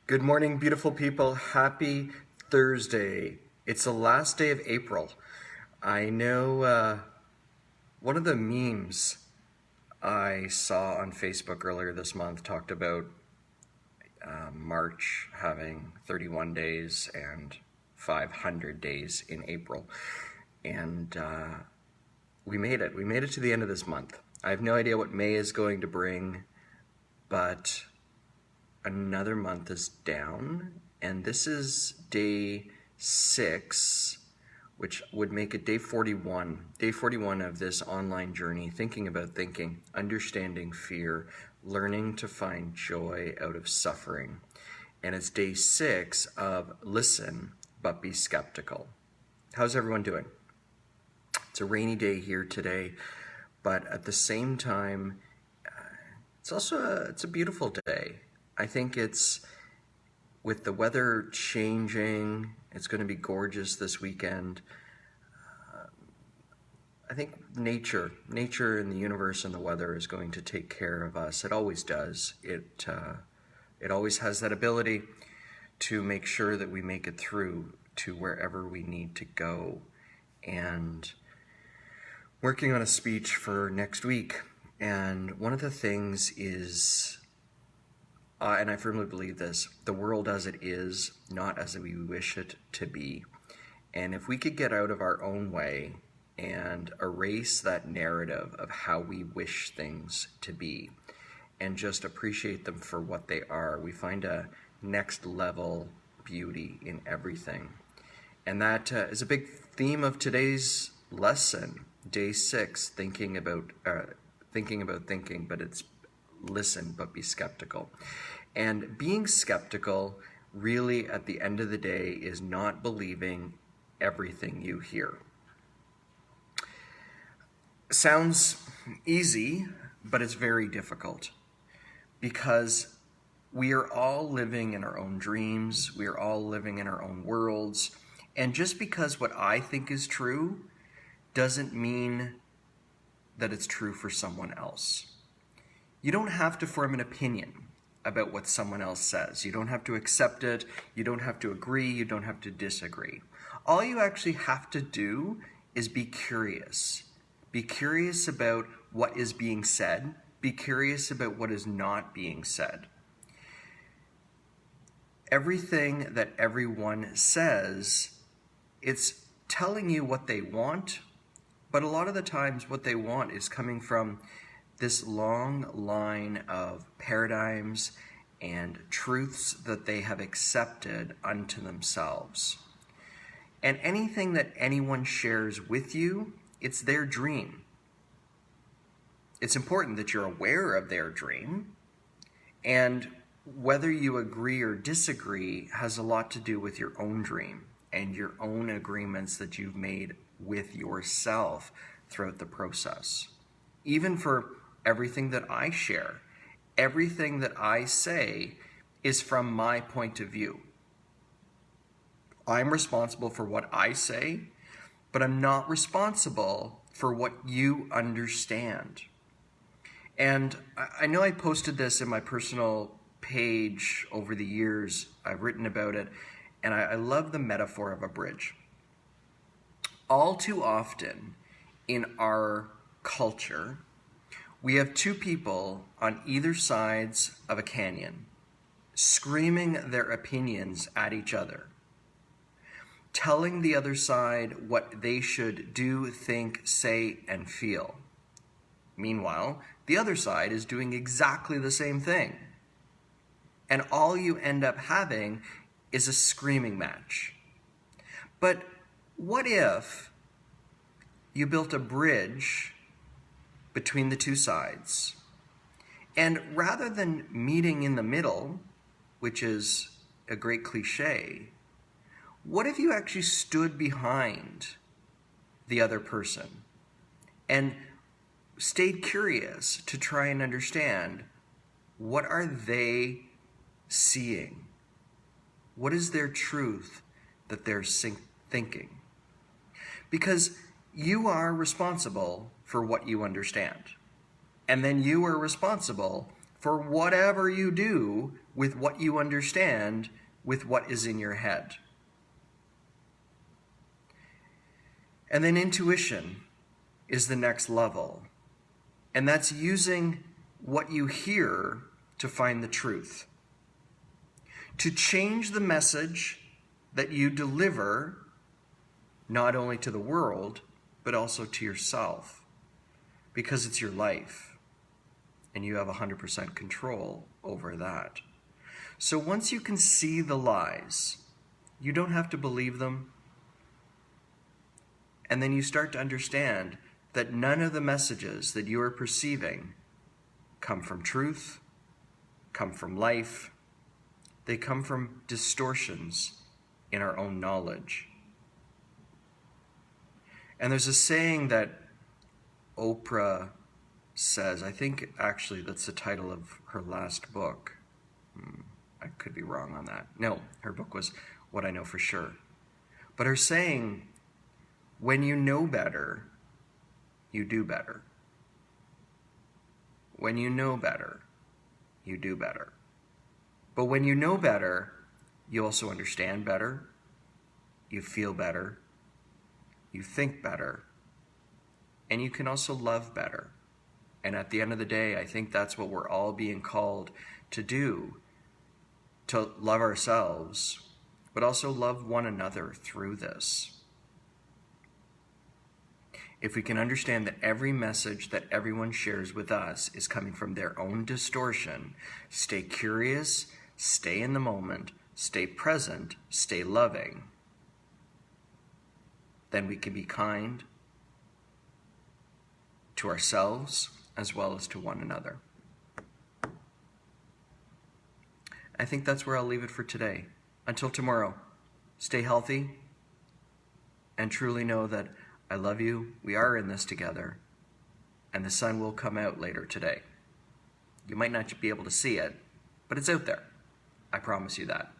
Good morning, beautiful people. Happy Thursday. It's the last day of April. I know one of the memes I saw on Facebook earlier this month talked about March having 31 days and 500 days in April. And we made it. We made it to the end of this month. I have no idea what May is going to bring, but another month is down, and this is day 6, which would make it day 41. Day 41 of this online journey, thinking about thinking, understanding fear, learning to find joy out of suffering. And it's day 6 of listen, but be skeptical. How's everyone doing? It's a rainy day here today, but at the same time, it's a beautiful day. I think it's, with the weather changing, it's going to be gorgeous this weekend. I think nature and the universe and the weather is going to take care of us. It always does. It always has that ability to make sure that we make it through to wherever we need to go. And working on a speech for next week, and one of the things is, and I firmly believe this, the world as it is, not as we wish it to be. And if we could get out of our own way and erase that narrative of how we wish things to be and just appreciate them for what they are, we find a next level beauty in everything. And that is a big theme of today's lesson, day 6, thinking about thinking, but it's listen, but be skeptical. And being skeptical, really, at the end of the day, is not believing everything you hear. Sounds easy, but it's very difficult, because we are all living in our own dreams. We are all living in our own worlds. And just because what I think is true doesn't mean that it's true for someone else. You don't have to form an opinion about what someone else says. You don't have to accept it. You don't have to agree. You don't have to disagree. All you actually have to do is be curious. Be curious about what is being said. Be curious about what is not being said. Everything that everyone says, it's telling you what they want, but a lot of the times what they want is coming from this long line of paradigms and truths that they have accepted unto themselves. And anything that anyone shares with you, it's their dream. It's important that you're aware of their dream, and whether you agree or disagree has a lot to do with your own dream and your own agreements that you've made with yourself throughout the process. Even for everything that I share, everything that I say is from my point of view. I'm responsible for what I say, but I'm not responsible for what you understand. And I know I posted this in my personal page over the years. I've written about it, and I love the metaphor of a bridge. All too often in our culture, we have two people on either sides of a canyon, screaming their opinions at each other, telling the other side what they should do, think, say, and feel. Meanwhile, the other side is doing exactly the same thing. And all you end up having is a screaming match. But what if you built a bridge between the two sides, and rather than meeting in the middle, which is a great cliche, what if you actually stood behind the other person and stayed curious to try and understand, what are they seeing? What is their truth that they're thinking? Because you are responsible for what you understand. And then you are responsible for whatever you do with what you understand with what is in your head. And then intuition is the next level. And that's using what you hear to find the truth. To change the message that you deliver, not only to the world, but also to yourself. Because it's your life. And you have 100% control over that. So once you can see the lies, you don't have to believe them. And then you start to understand that none of the messages that you are perceiving come from truth, come from life. They come from distortions in our own knowledge. And there's a saying that Oprah says, I think actually that's the title of her last book. I could be wrong on that. No, her book was What I Know for Sure. But her saying, when you know better, you do better. When you know better, you do better. But when you know better, you also understand better, you feel better, you think better, and you can also love better. And at the end of the day, I think that's what we're all being called to do, to love ourselves, but also love one another through this. If we can understand that every message that everyone shares with us is coming from their own distortion, stay curious, stay in the moment, stay present, stay loving, then we can be kind to ourselves as well as to one another. I think that's where I'll leave it for today. Until tomorrow, stay healthy and truly know that I love you. We are in this together, and the sun will come out later today. You might not be able to see it, but it's out there. I promise you that.